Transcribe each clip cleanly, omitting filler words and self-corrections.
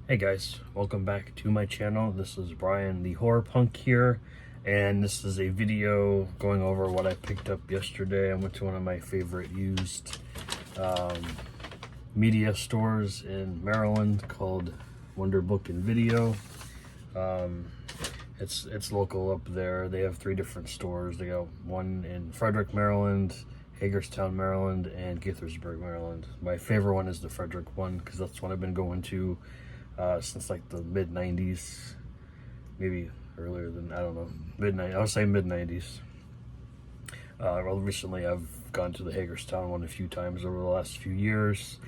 Hey guys, welcome back to my channel. This is Brian the Horror Punk here, and this is a video going over what I picked up yesterday. I went to one of my favorite used media stores in Maryland called Wonder Book and Video. It's local up there. They have 3 different stores. They got one in Frederick, Maryland, Hagerstown, Maryland, and Gaithersburg, Maryland. My favorite one is the Frederick one because that's one I've been going to since like the mid 90s, maybe earlier than, I don't know, I would say mid 90s. Well, recently I've gone to the Hagerstown one a few times over the last few years.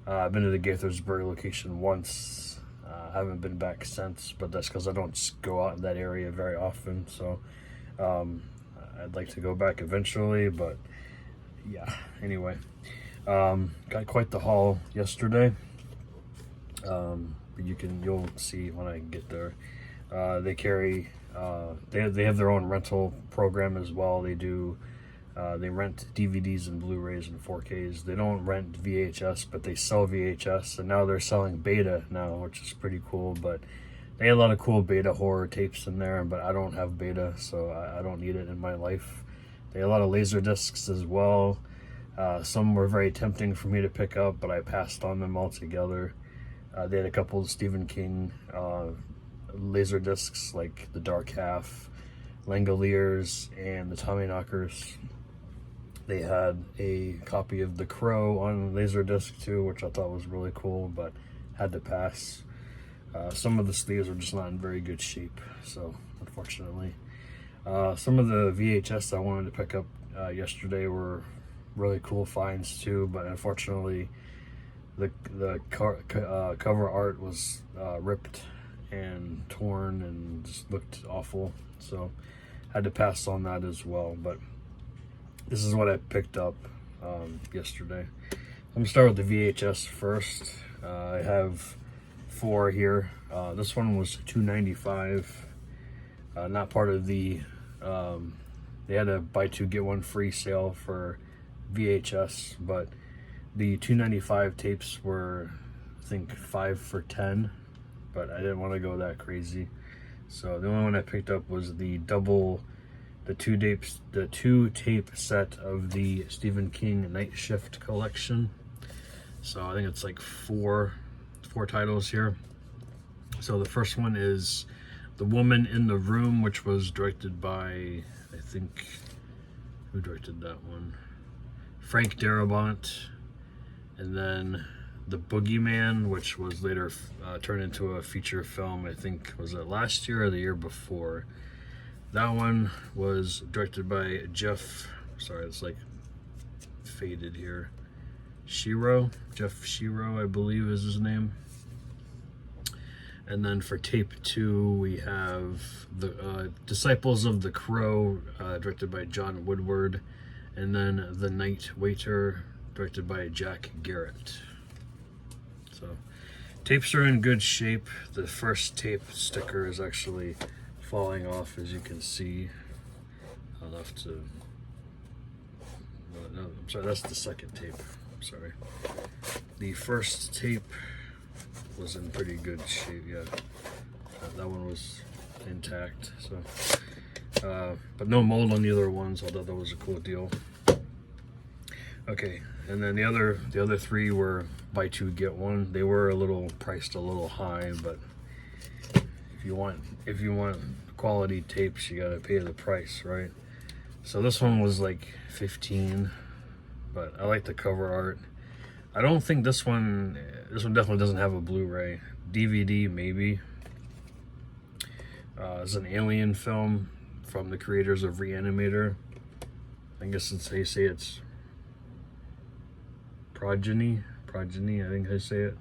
I've been to the Gaithersburg location once. Haven't been back since, but that's because I don't go out in that area very often. So I'd like to go back eventually, but yeah. Anyway, got quite the haul yesterday. You'll see when I get there. They carry, they have their own rental program as well. They do, they rent DVDs and Blu-rays and 4Ks. They don't rent VHS, but they sell VHS, and now they're selling beta now, which is pretty cool. But they had a lot of cool beta horror tapes in there, but I don't have beta, so I don't need it in my life. They had a lot of laser discs as well. Some were very tempting for me to pick up, but I passed on them altogether. They had a couple of Stephen King laser discs, like The Dark Half, Langoliers, and The Tommyknockers. They had a copy of The Crow on laserdisc too, which I thought was really cool, but had to pass. Some of the sleeves are just not in very good shape, so unfortunately. Some of the VHS I wanted to pick up yesterday were really cool finds too, but unfortunately the cover art was ripped and torn and just looked awful, so had to pass on that as well. But this is what I picked up yesterday. I'm gonna start with the VHS first. I have 4 here. This one was $2.95. Not part of the they had a buy 2 get 1 free sale for VHS, but the $2.95 tapes were, I think, 5 for $10, but I didn't want to go that crazy. So the only one I picked up was the 2 tape set of the Stephen King Night Shift collection. So I think it's like four titles here. So the first one is The Woman in the Room, which was directed by, I think, who directed that one? Frank Darabont. And then The Boogeyman, which was later turned into a feature film, I think, was it last year or the year before? That one was directed by Jeff, sorry, it's like faded here. Jeff Shiro, I believe is his name. And then for tape 2, we have the Disciples of the Crow, directed by John Woodward. And then The Night Waiter, directed by Jack Garrett. So tapes are in good shape. The first tape sticker is actually falling off, as you can see. I'll have to, no, I'm sorry, that's the second tape. I'm sorry. The first tape was in pretty good shape. Yeah, that one was intact. So but no mold on the other ones, although that was a cool deal. Okay, and then the other 3 were buy 2 get 1. They were priced a little high, but if you want quality tapes, you gotta pay the price, right? So this one was like $15, but I like the cover art. I don't think this one definitely doesn't have a Blu-ray. DVD maybe. It's an alien film from the creators of Reanimator. I guess they say it's Progeny, I think I say it.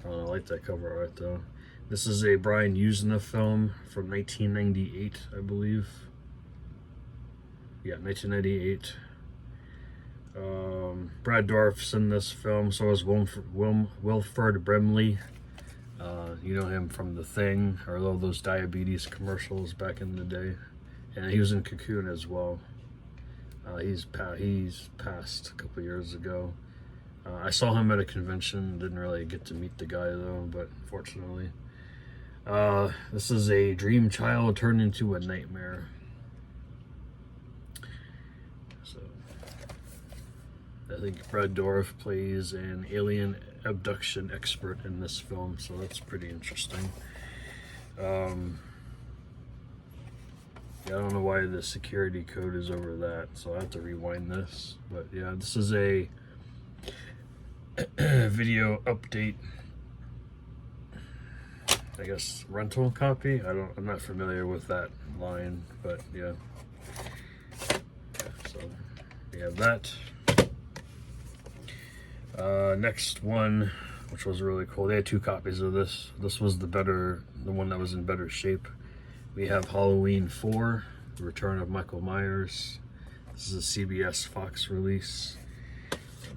I like that cover art though. This is a Brian Usna film from 1998, I believe. Yeah, 1998. Brad Dourif's in this film, so is Wilford Brimley. You know him from The Thing, or all those diabetes commercials back in the day. And he was in Cocoon as well. He's passed a couple years ago. I saw him at a convention. Didn't really get to meet the guy though, but fortunately. This is a dream child turned into a nightmare. So, I think Brad Dourif plays an alien abduction expert in this film, so that's pretty interesting. Yeah, I don't know why the security code is over that, so I have to rewind this. But yeah, this is a video update, I guess, rental copy. I'm not familiar with that line, but yeah. So we have that. Next one, which was really cool. They had 2 copies of this. This was the one that was in better shape. We have Halloween 4, The Return of Michael Myers. This is a CBS Fox release.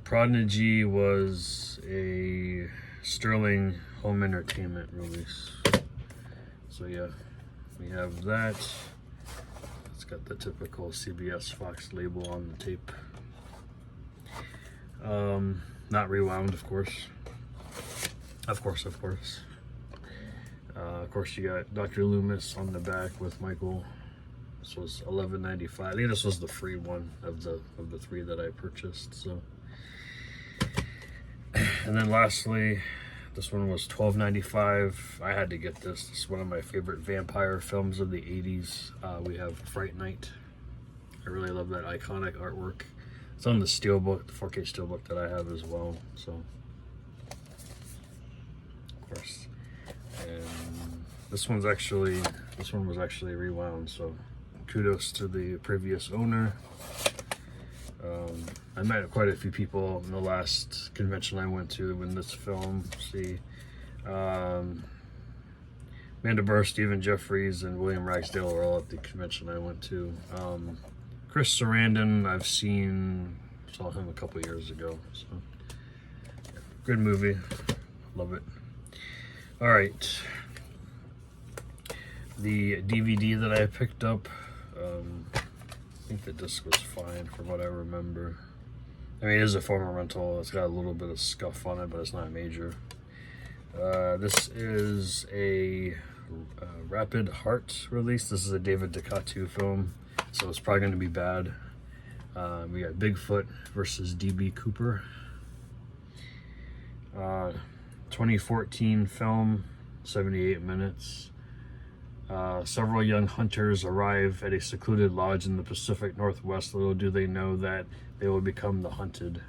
Prodigy was a Sterling Home Entertainment release. So yeah, we have that. It's got the typical CBS Fox label on the tape. Not rewound, of course. Of course. Of course, you got Dr. Loomis on the back with Michael. This was $11.95. I think this was the free one of the 3 that I purchased. So, and then lastly, this one was $12.95. I had to get this. This is one of my favorite vampire films of the 80s. We have Fright Night. I really love that iconic artwork. It's on the steelbook, the 4K steelbook that I have as well. So, of course. And this one was actually rewound, so kudos to the previous owner. I met quite a few people in the last convention I went to in this film. See, Amanda Burr, Stephen Jeffries, and William Ragsdale were all at the convention I went to. Chris Sarandon, saw him a couple years ago. So, yeah, good movie, love it. All right, the DVD that I picked up, I think the disc was fine from what I remember. I mean, it is a former rental. It's got a little bit of scuff on it, but it's not major. This is a Rapid Heart release. This is a David Ducatu film, so it's probably going to be bad. We got Bigfoot versus DB Cooper. 2014 film, 78 minutes. Several young hunters arrive at a secluded lodge in the Pacific Northwest. Little do they know that they will become the hunted.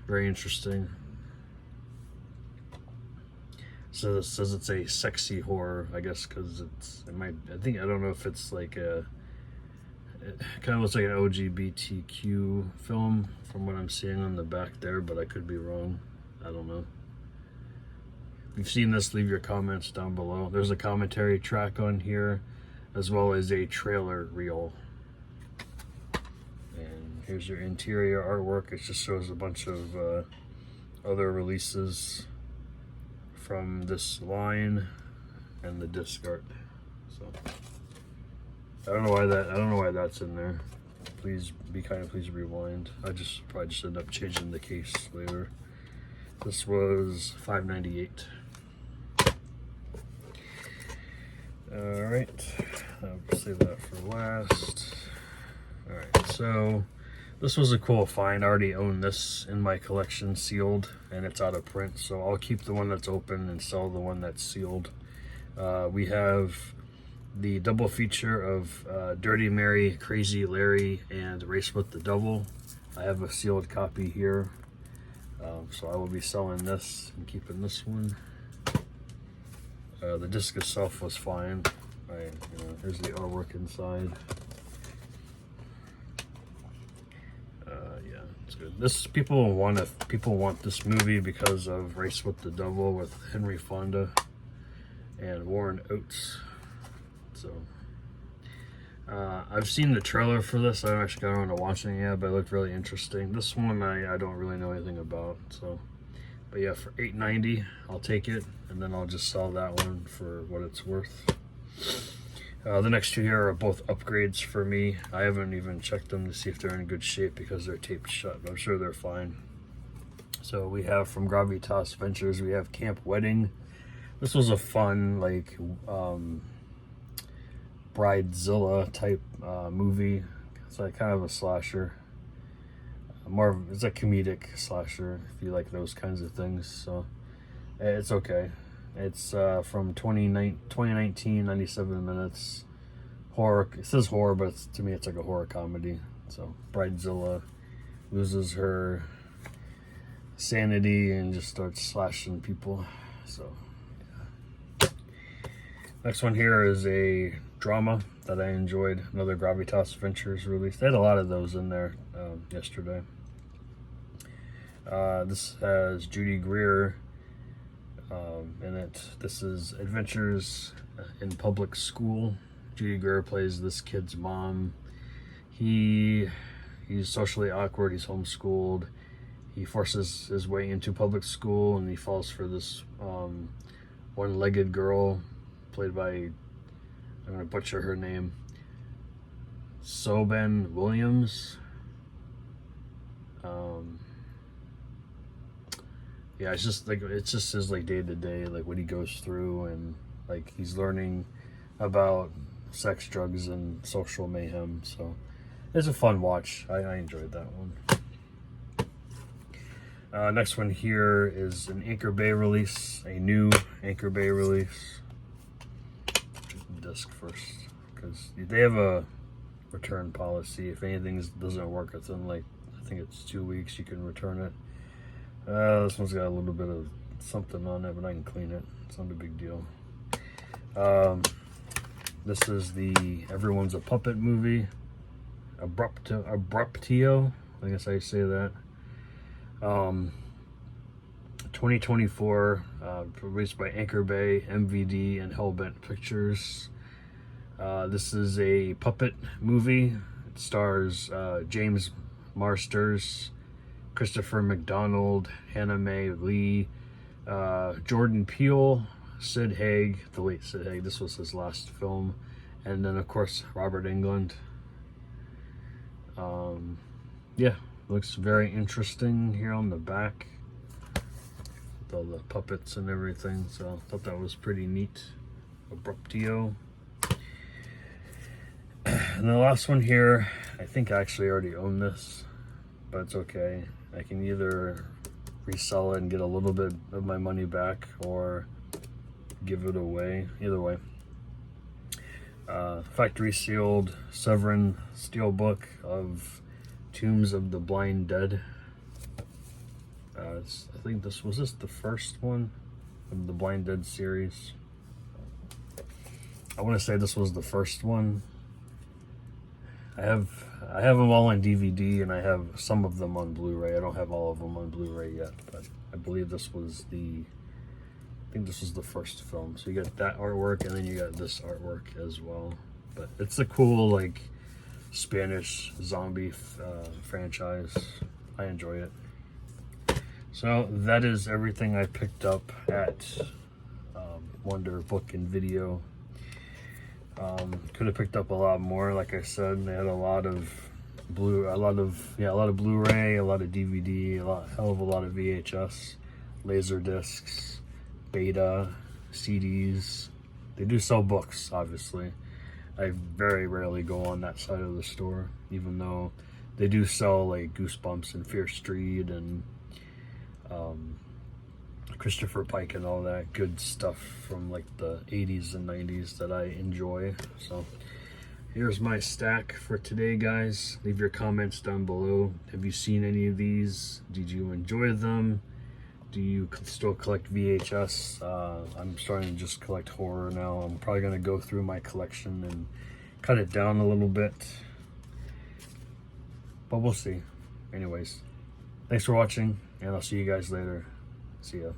Very interesting. So this says it's a sexy horror, I guess, because I don't know if it's like it kind of looks like an LGBTQ film from what I'm seeing on the back there, but I could be wrong. I don't know. If you've seen this, leave your comments down below. There's a commentary track on here, as well as a trailer reel. And here's your interior artwork. It just shows a bunch of other releases from this line and the disc art. So I don't know why that's in there. Please be kind, please rewind. Probably just end up changing the case later. This was $5.98. Alright, I'll save that for last. Alright, so this was a cool find. I already own this in my collection sealed, and it's out of print, so I'll keep the one that's open and sell the one that's sealed. We have the double feature of Dirty Mary, Crazy Larry, and Race with the Devil. I have a sealed copy here, so I will be selling this and keeping this one. The disc itself was fine. Here's the artwork inside. Yeah, it's good. People want this movie because of Race with the Devil with Henry Fonda and Warren Oates. So I've seen the trailer for this. I haven't actually got around to watching it yet, but it looked really interesting. This one I don't really know anything about. So, but yeah, for $8.90, I'll take it, and then I'll just sell that one for what it's worth. The next two here are both upgrades for me. I haven't even checked them to see if they're in good shape because they're taped shut, but I'm sure they're fine. So we have from Gravitas Ventures, we have Camp Wedding. This was a fun, like, Bridezilla type movie. It's like kind of a slasher. It's a comedic slasher if you like those kinds of things. So it's okay. It's from 2019, 97 minutes. Horror. It says horror, but to me it's like a horror comedy. So Bridezilla loses her sanity and just starts slashing people. So yeah. Next one here is a drama that I enjoyed. Another Gravitas Ventures release. They had a lot of those in there yesterday. This has Judy Greer in it. This is Adventures in Public School. Judy Greer plays this kid's mom. He's socially awkward. He's homeschooled. He forces his way into public school, and he falls for this one-legged girl played by, I'm going to butcher her name, Soben Williams. Yeah, it's just his like day to day, like what he goes through, and like he's learning about sex, drugs, and social mayhem. So it's a fun watch. I enjoyed that one. Next one here is an Anchor Bay release, a new Anchor Bay release. Check the disc first, because they have a return policy. If anything doesn't work within, like, I think it's 2 weeks, you can return it. This one's got a little bit of something on it, but I can clean it. It's not a big deal. This is the Everyone's a Puppet movie. Abruptio, I guess I say that. 2024, released by Anchor Bay, MVD, and Hellbent Pictures. This is a puppet movie. It stars James Marsters, Christopher McDonald, Hannah Mae Lee, Jordan Peele, Sid Haig, the late Sid Haig. This was his last film. And then, of course, Robert Englund. Yeah, looks very interesting here on the back with all the puppets and everything. So I thought that was pretty neat. Abruptio. And the last one here, I think I actually already own this, but it's okay. I can either resell it and get a little bit of my money back, or give it away. Either way. Factory sealed Severin Steelbook of Tombs of the Blind Dead. I think this was the first one of the Blind Dead series. I want to say this was the first one. I have them all on DVD, and I have some of them on Blu-ray. I don't have all of them on Blu-ray yet, but I believe this was the first film. So you got that artwork, and then you got this artwork as well. But it's a cool, like, Spanish zombie franchise. I enjoy it. So that is everything I picked up at Wonder Book and Video. Could have picked up a lot more. Like I said, they had a lot of Blu-ray, a lot of DVD, hell of a lot of VHS, laser discs, beta, CDs. They do sell books, obviously. I very rarely go on that side of the store, even though they do sell like Goosebumps and Fear Street and Christopher Pike and all that good stuff from like the 80s and 90s that I enjoy. So here's my stack for today, guys. Leave your comments down below. Have you seen any of these? Did you enjoy them? Do you still collect VHS? I'm starting to just collect horror now. I'm probably going to go through my collection and cut it down a little bit, but we'll see. Anyways, thanks for watching, and I'll see you guys later. See ya.